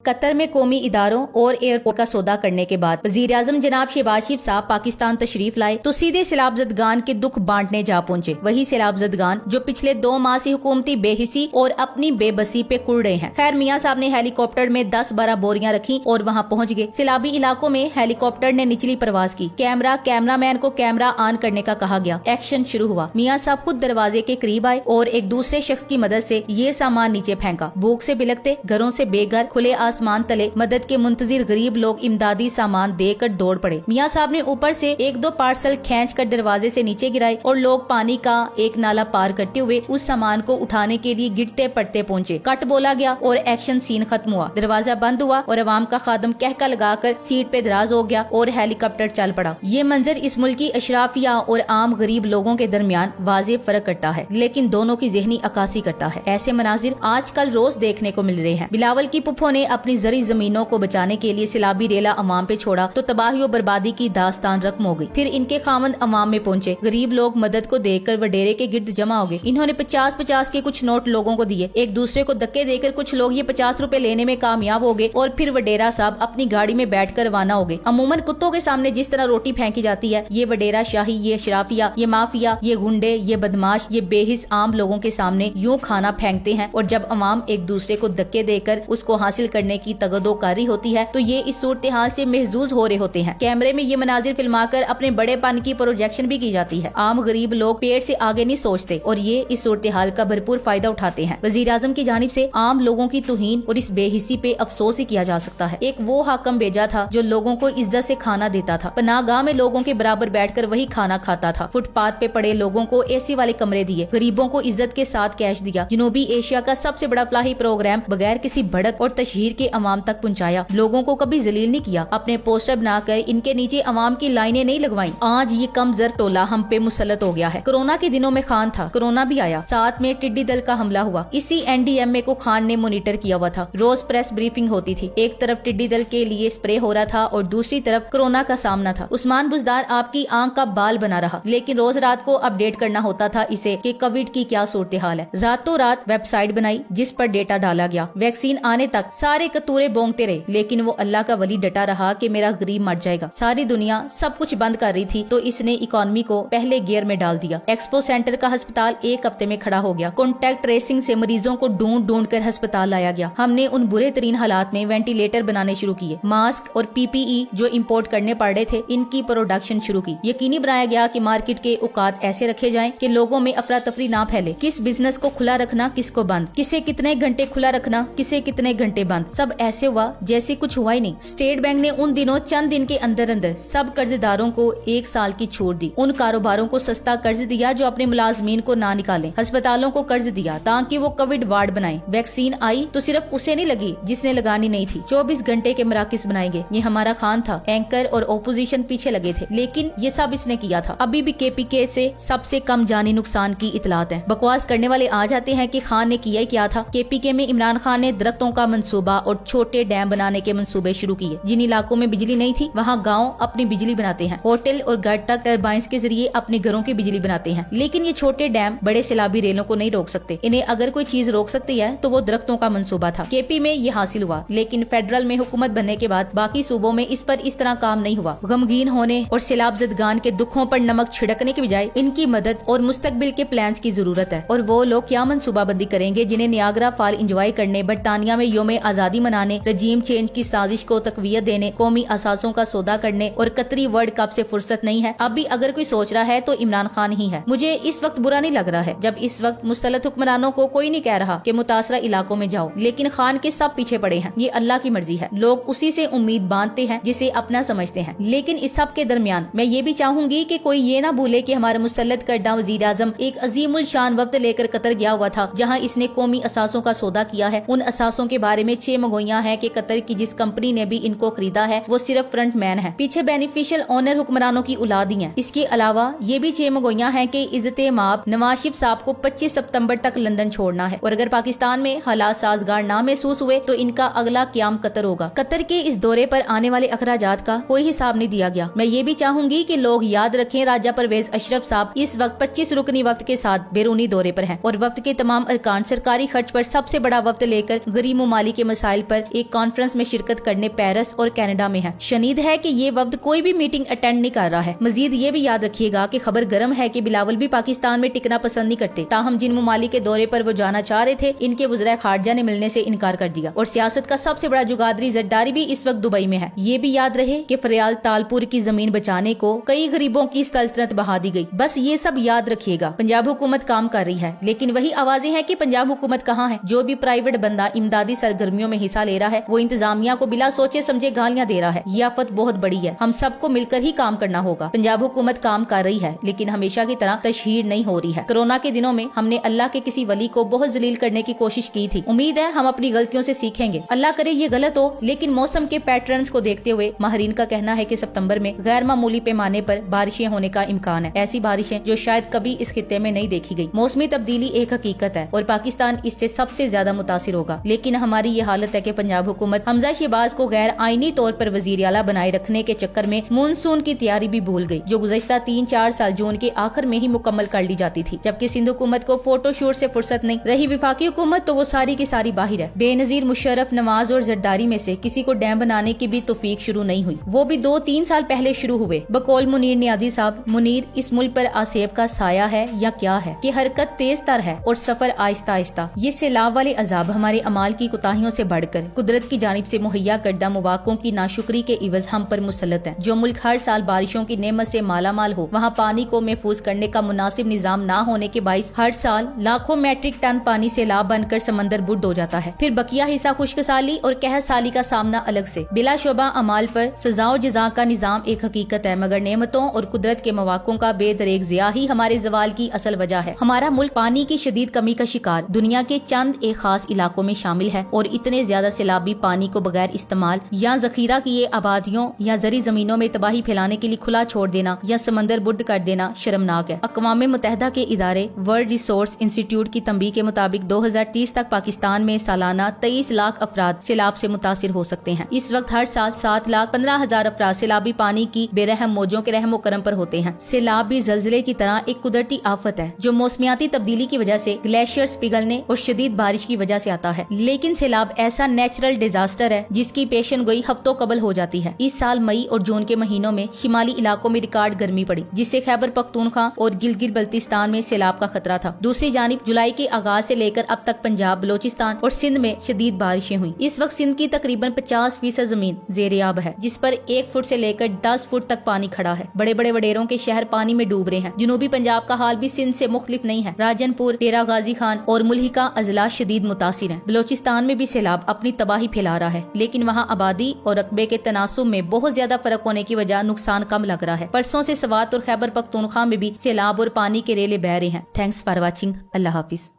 قطر میں قومی اداروں اور ایئرپورٹ کا سودا کرنے کے بعد وزیر اعظم جناب شہباز شریف صاحب پاکستان تشریف لائے تو سیدھے سیلاب زدگان کے دکھ بانٹنے جا پہنچے، وہی سیلاب زدگان جو پچھلے 2 ماہ سے حکومتی بے حسی اور اپنی بے بسی پہ کڑ رہے ہیں۔ خیر میاں صاحب نے ہیلی کاپٹر میں 10-12 بوریاں رکھی اور وہاں پہنچ گئے۔ سیلابی علاقوں میں ہیلی کاپٹر نے نچلی پرواز کی، کیمرہ مین کو کیمرہ آن کرنے کا کہا گیا، ایکشن شروع ہوا۔ میاں صاحب خود دروازے کے قریب آئے اور ایک دوسرے شخص کی مدد سے یہ سامان نیچے پھینکا۔ بھوک سے بلکتے گھروں سے بے گھر کھلے آسمان تلے مدد کے منتظر غریب لوگ امدادی سامان دے کر دوڑ پڑے۔ میاں صاحب نے اوپر سے 1-2 پارسل کھینچ کر دروازے سے نیچے گرائے اور لوگ پانی کا ایک نالا پار کرتے ہوئے اس سامان کو اٹھانے کے لیے گرتے پڑتے پہنچے۔ کٹ بولا گیا اور ایکشن سین ختم ہوا، دروازہ بند ہوا اور عوام کا خادم کہکا لگا کر سیٹ پہ دراز ہو گیا اور ہیلی کاپٹر چل پڑا۔ یہ منظر اس ملک کی اشرافیہ اور عام غریب لوگوں کے درمیان واضح فرق کرتا ہے، لیکن دونوں کی ذہنی عکاسی کرتا ہے۔ ایسے مناظر آج کل روز دیکھنے کو مل رہے ہیں۔ بلاول کی پھپھو نے اپنی زرعی زمینوں کو بچانے کے لیے سیلابی ریلا عوام پہ چھوڑا تو تباہی و بربادی کی داستان رقم ہو گئی۔ پھر ان کے خاوند عوام میں پہنچے، غریب لوگ مدد کو دیکھ کر وڈیرے کے گرد جمع ہو گئے۔ انہوں نے 50-50 کے کچھ نوٹ لوگوں کو دیے، ایک دوسرے کو دھکے دے کر کچھ لوگ یہ 50 روپے لینے میں کامیاب ہو گئے اور پھر وڈیرا صاحب اپنی گاڑی میں بیٹھ کر روانہ ہو گئے۔ عموماً کتوں کے سامنے جس طرح روٹی پھینکی جاتی ہے، یہ وڈیرا شاہی، یہ اشرافیہ، یہ مافیا، یہ گنڈے، یہ بدماش، یہ بے حس عام لوگوں کے سامنے یوں کھانا پھینکتے ہیں، اور جب عوام ایک دوسرے کو دھکے دے کر اس کو حاصل کرنے کی تگدو کاری ہوتی ہے تو یہ اس صورتحال سے محظوظ ہو رہے ہوتے ہیں۔ کیمرے میں یہ مناظر فلما کر اپنے بڑے پن کی پروجیکشن بھی کی جاتی ہے۔ عام غریب لوگ پیٹ سے آگے نہیں سوچتے اور یہ اس صورتحال کا بھرپور فائدہ اٹھاتے ہیں۔ وزیر اعظم کی جانب سے عام لوگوں کی توہین اور اس بے حسی پہ افسوس ہی کیا جا سکتا ہے۔ ایک وہ حاکم بھیجا تھا جو لوگوں کو عزت سے کھانا دیتا تھا، پناہ گاہ میں لوگوں کے برابر بیٹھ کر وہی کھانا کھاتا تھا، فٹ پاتھ پہ پڑے لوگوں کو اے سی والے کمرے دیے، غریبوں کو عزت کے ساتھ کیش دیا، جنوبی ایشیا کا سب سے بڑا فلاحی پروگرام بغیر کسی بھڑک اور تشہیر کے عوام تک پہنچایا، لوگوں کو کبھی ذلیل نہیں کیا، اپنے پوسٹر بنا کر ان کے نیچے عوام کی لائنیں نہیں لگوائیں۔ آج یہ کم زر ٹولہ ہم پہ مسلط ہو گیا ہے۔ کورونا کے دنوں میں خان تھا، کورونا بھی آیا، ساتھ میں ٹڈی دل کا حملہ ہوا، اسی NDMA کو خان نے مانیٹر کیا ہوا تھا، روز پریس بریفنگ ہوتی تھی، ایک طرف ٹڈی دل کے لیے سپرے ہو رہا تھا اور دوسری طرف کورونا کا سامنا تھا۔ عثمان بزدار آپ کی آنکھ کا بال بنا رہا، لیکن روز رات کو اپڈیٹ کرنا ہوتا تھا اسے کہ کووڈ کی کیا صورتحال ہے۔ راتوں رات ویب سائٹ بنائی جس پر ڈیٹا ڈالا گیا، ویکسین آنے تک سارے کتورے بونگتے رہے، لیکن وہ اللہ کا ولی ڈٹا رہا کہ میرا غریب مر جائے گا۔ ساری دنیا سب کچھ بند کر رہی تھی تو اس نے اکانومی کو پہلے گیئر میں ڈال دیا۔ ایکسپو سینٹر کا ہسپتال 1 ہفتے میں کھڑا ہو گیا، کانٹیکٹ ٹریسنگ سے مریضوں کو ڈھونڈ ڈھونڈ کر ہسپتال لایا گیا۔ ہم نے ان برے ترین حالات میں وینٹیلیٹر بنانے شروع کیے، ماسک اور PPE جو امپورٹ کرنے پڑ رہے تھے ان کی پروڈکشن شروع کی۔ یقینی بنایا گیا کہ مارکیٹ کے اوقات ایسے رکھے جائیں کہ لوگوں میں افراتفری نہ پھیلے، کس بزنس کو کھلا رکھنا، کس کو بند، کسے کتنے گھنٹے کھلا رکھنا، کسے کتنے گھنٹے بند، سب ایسے ہوا جیسے کچھ ہوا ہی نہیں۔ اسٹیٹ بینک نے ان دنوں چند دن کے اندر سب قرض داروں کو 1 سال کی چھوٹ دی، ان کاروباروں کو سستا قرض دیا جو اپنے ملازمین کو نہ نکالیں، ہسپتالوں کو قرض دیا تاکہ وہ کووڈ وارڈ بنائیں۔ ویکسین آئی تو صرف اسے نہیں لگی جس نے لگانی نہیں تھی، 24 گھنٹے کے مراکز بنائے گئے، یہ ہمارا خان تھا، اینکر اور اپوزیشن پیچھے لگے تھے، لیکن یہ سب اس نے کیا تھا۔ ابھی بھی KPK سے سب سے کم جانی نقصان کی اطلاعات ہیں۔ بکواس کرنے والے آ جاتے ہیں کہ خان نے کیا ہی کیا تھا۔ KPK میں عمران خان نے درختوں کا منصوبہ اور چھوٹے ڈیم بنانے کے منصوبے شروع کیے، جن علاقوں میں بجلی نہیں تھی وہاں گاؤں اپنی بجلی بناتے ہیں، ہوٹل اور گھر تک ٹربائنز کے ذریعے اپنے گھروں کی بجلی بناتے ہیں، لیکن یہ چھوٹے ڈیم بڑے سیلابی ریلوں کو نہیں روک سکتے، انہیں اگر کوئی چیز روک سکتی ہے تو وہ درختوں کا منصوبہ تھا۔ KP میں یہ حاصل ہوا، لیکن فیڈرل میں حکومت بننے کے بعد باقی صوبوں میں اس پر اس طرح کام نہیں ہوا۔ غمگین ہونے اور سیلاب زدگان کے دکھوں پر نمک چھڑکنے کے بجائے ان کی مدد اور مستقبل کے پلانز کی ضرورت ہے، اور وہ لوگ کیا منصوبہ بندی کریں گے جنہیں نیاگرا فال انجوائے کرنے، برطانیہ میں یوم آزادی منانے، رجیم چینج کی سازش کو تقویت دینے، قومی اثاثوں کا سودا کرنے اور قطری ورلڈ کپ سے فرصت نہیں ہے۔ اب بھی اگر کوئی سوچ رہا ہے تو عمران خان ہی ہے۔ مجھے اس وقت برا نہیں لگ رہا ہے جب اس وقت مسلط حکمرانوں کو کوئی نہیں کہہ رہا کہ متاثرہ علاقوں میں جاؤ، لیکن خان کے سب پیچھے پڑے ہیں، یہ اللہ کی مرضی ہے، لوگ اسی سے امید باندھتے ہیں جسے اپنا سمجھتے ہیں۔ لیکن اس سب کے درمیان میں یہ بھی چاہوں گی کہ کوئی یہ نہ بھولے کہ ہمارا مسلط کردہ وزیر اعظم ایک عظیم الشان وفد لے کر قطر گیا ہوا تھا، جہاں اس نے قومی اثاثوں کا سودا کیا ہے۔ ان اثاثوں کے بارے میں 6 مگوئیاں ہیں کہ قطر کی جس کمپنی نے بھی ان کو خریدا ہے وہ صرف فرنٹ مین ہے، پیچھے بینیفیشل اونر حکمرانوں کی اولاد ہی ہیں۔ اس کے علاوہ یہ بھی 6 مگوئیاں ہیں کہ عزت مآب نواز شریف صاحب کو 25 ستمبر تک لندن چھوڑنا ہے، اور اگر پاکستان میں حالات سازگار نہ محسوس ہوئے تو ان کا اگلا قیام قطر ہوگا۔ قطر کے اس دورے پر آنے والے اخراجات کا کوئی حساب نہیں دیا گیا۔ میں یہ بھی چاہوں گی کہ لوگ یاد رکھیں راجہ پرویز اشرف صاحب اس وقت 25 رکنی وفد کے ساتھ بیرونی دورے پر ہیں، اور وفد کے تمام ارکان سرکاری خرچ پر سب سے بڑا وفد لے کر غریب ممالک کے مسائل مسائل پر ایک کانفرنس میں شرکت کرنے پیرس اور کینیڈا میں ہے۔ شنید ہے کہ یہ وفد کوئی بھی میٹنگ اٹینڈ نہیں کر رہا ہے۔ مزید یہ بھی یاد رکھیے گا کہ خبر گرم ہے کہ بلاول بھی پاکستان میں ٹکنا پسند نہیں کرتے، تاہم جن ممالک کے دورے پر وہ جانا چاہ رہے تھے ان کے وزراء خارجہ نے ملنے سے انکار کر دیا، اور سیاست کا سب سے بڑا جگادری زرداری بھی اس وقت دبئی میں ہے۔ یہ بھی یاد رہے کہ فریال تالپور کی زمین بچانے کو کئی غریبوں کی سلطنت بہا دی گئی۔ بس یہ سب یاد رکھیے گا، پنجاب حکومت کام کر رہی ہے، لیکن وہی آوازیں ہیں کہ پنجاب حکومت کہاں ہے؟ جو بھی پرائیویٹ بندہ امدادی سرگرمیوں میں حصہ لے رہا ہے وہ انتظامیہ کو بلا سوچے سمجھے گالیاں دے رہا ہے۔ یہ آفت بہت بڑی ہے، ہم سب کو مل کر ہی کام کرنا ہوگا۔ پنجاب حکومت کام کر رہی ہے، لیکن ہمیشہ کی طرح تشہیر نہیں ہو رہی ہے۔ کورونا کے دنوں میں ہم نے اللہ کے کسی ولی کو بہت ذلیل کرنے کی کوشش کی تھی، امید ہے ہم اپنی غلطیوں سے سیکھیں گے، اللہ کرے یہ غلط ہو۔ لیکن موسم کے پیٹرنز کو دیکھتے ہوئے ماہرین کا کہنا ہے کہ ستمبر میں غیر معمولی پیمانے پر بارشیں ہونے کا امکان ہے، ایسی بارشیں جو شاید کبھی اس خطے میں نہیں دیکھی گئی۔ موسمی تبدیلی ایک حقیقت ہے اور پاکستان اس سے سب سے زیادہ متاثر ہوگا، لیکن ہماری یہ حالت ہے کہ پنجاب حکومت حمزہ شہباز کو غیر آئینی طور پر وزیر اعلیٰ بنائے رکھنے کے چکر میں مونسون کی تیاری بھی بھول گئی، جو گزشتہ 3-4 سال جون کے آخر میں ہی مکمل کر لی جاتی تھی، جبکہ سندھ حکومت کو فوٹو شوٹ سے فرصت نہیں رہی۔ وفاقی حکومت تو وہ ساری کی ساری باہر ہے۔ بے نظیر مشرف، نواز اور زرداری میں سے کسی کو ڈیم بنانے کی بھی توفیق شروع نہیں ہوئی، وہ بھی 2-3 سال پہلے شروع ہوئے۔ بقول منیر نیازی صاحب، منیر اس ملک پر آسیب کا سایہ ہے یا کیا ہے کہ حرکت تیز تر ہے اور سفر آہستہ آہستہ؟ یہ سیلاب والے عذاب ہمارے اعمال کی کوتاہیوں سے بڑھ کر قدرت کی جانب سے مہیا کردہ مواقعوں کی ناشکری کے عوض ہم پر مسلط ہے۔ جو ملک ہر سال بارشوں کی نعمت سے مالا مال ہو، وہاں پانی کو محفوظ کرنے کا مناسب نظام نہ ہونے کے باعث ہر سال لاکھوں میٹرک ٹن پانی سیلاب بن کر سمندر بڈ ہو جاتا ہے۔ پھر بقیہ حصہ خشک سالی اور قحط سالی کا سامنا الگ سے۔ بلا شبہ اعمال پر سزا و جزا کا نظام ایک حقیقت ہے، مگر نعمتوں اور قدرت کے مواقعوں کا بے دریغ ضیاع ہی ہمارے زوال کی اصل وجہ ہے۔ ہمارا ملک پانی کی شدید کمی کا شکار دنیا کے چند ایک خاص علاقوں میں شامل ہے، اور اتنے زیادہ سیلابی پانی کو بغیر استعمال یا ذخیرہ کیے آبادیوں یا زرعی زمینوں میں تباہی پھیلانے کے لیے کھلا چھوڑ دینا یا سمندر بڈ کر دینا شرمناک ہے۔ اقوام متحدہ کے ادارے ورلڈ ریسورس انسٹی ٹیوٹ کی تنبیہ کے مطابق 2030 تک پاکستان میں سالانہ 23 لاکھ افراد سیلاب سے متاثر ہو سکتے ہیں۔ اس وقت ہر سال 7,15,000 افراد سیلابی پانی کی بے رحم موجوں کے رحم و کرم پر ہوتے ہیں۔ سیلاب بھی زلزلے کی طرح ایک قدرتی آفت ہے جو موسمیاتی تبدیلی کی وجہ سے گلیشیئرز پگھلنے اور شدید بارش کی وجہ سے آتا ہے، لیکن سیلاب ایسا نیچرل ڈیزاسٹر ہے جس کی پیشن گوئی ہفتوں قبل ہو جاتی ہے۔ اس سال مئی اور جون کے مہینوں میں شمالی علاقوں میں ریکارڈ گرمی پڑی، جس سے خیبر پختونخوا اور گلگت بلتستان میں سیلاب کا خطرہ تھا۔ دوسری جانب جولائی کے آغاز سے لے کر اب تک پنجاب، بلوچستان اور سندھ میں شدید بارشیں ہوئیں۔ اس وقت سندھ کی تقریباً 50% زمین زیر آب ہے، جس پر 1 فٹ سے لے کر 10 فٹ تک پانی کھڑا ہے۔ بڑے بڑے وڈیروں کے شہر پانی میں ڈوب رہے ہیں۔ جنوبی پنجاب کا حال بھی سندھ سے مختلف نہیں ہے، راجن پور، ڈیرہ غازی خان اور ملحقہ اضلاع شدید متاثر ہیں۔ بلوچستان میں بھی سیلاب اپنی تباہی پھیلا رہا ہے، لیکن وہاں آبادی اور رقبے کے تناسب میں بہت زیادہ فرق ہونے کی وجہ نقصان کم لگ رہا ہے۔ پرسوں سے سوات اور خیبر پختونخوا میں بھی سیلاب اور پانی کے ریلے بہہ رہے ہیں۔ Thanks for watching. اللہ حافظ۔